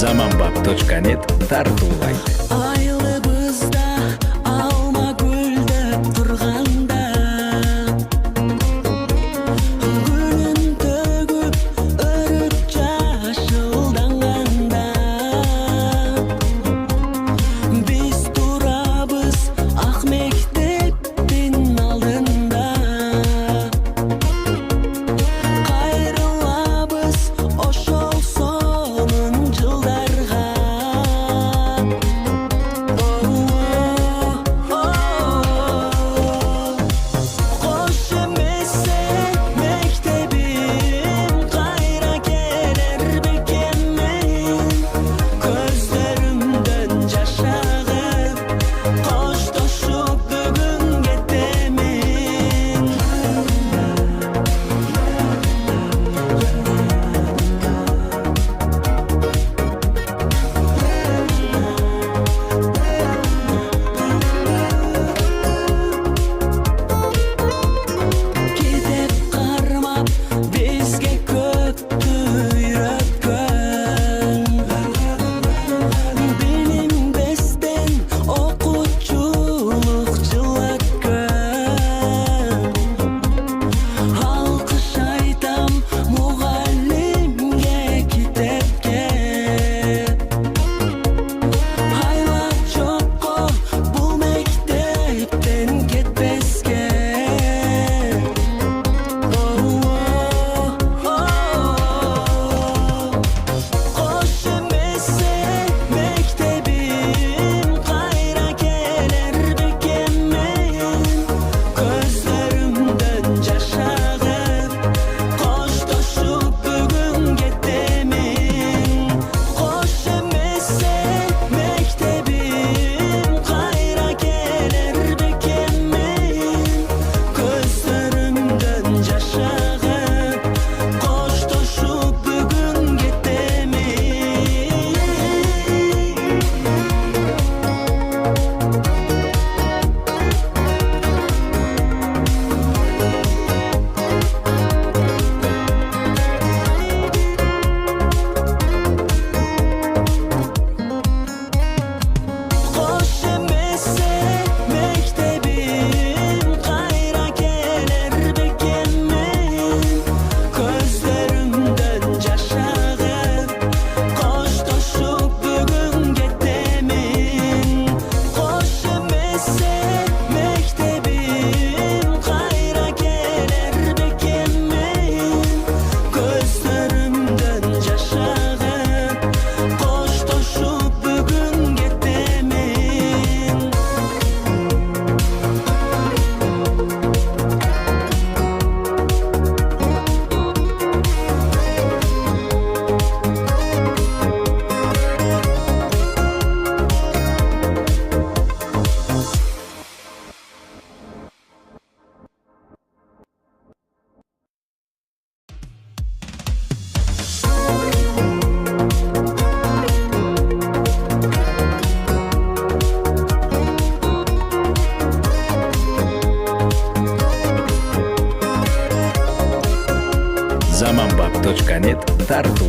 Zamanbap.net тартуулайт. Айылыбызда алма гүлдөп турганда, гүлүн төгүп өрүп жашылданганда, биз турабыз ак мектептин алдында. Кайрылабыз ошол сонун жылдарга. Кош эмесе мектебим, кайра келер бекеммен, көздөрүмдөн жаш агып, коштошуп бүгүн кетемин. Кетип кармап бизге көптү үйрөткөн, билинбестен окуучулук жыл өткөн. Алкыш айтам мугалимге, китепке, айлап жокко бул мектептен кетпеске. Кош эмесе мектебим, кайра келер бекеммен, көздөрүмдөн жаш агып, коштошуп бүгүн кетемин. Кош эмесе мектебим, кайра келер бекеммен, көздөрүмдөн жаш агып, коштошуп бүгүн кетемин. Кош эмесе мектебим, кайра келер бекеммен, көздөрүмдөн жаш агып, коштошуп бүгүн кетемин. Кош эмесе мектебим, кайра келер бекеммен, көздөрүмдөн жаш агып, коштошуп бүгүн кетемин. Zamanbap.net тартуулайт.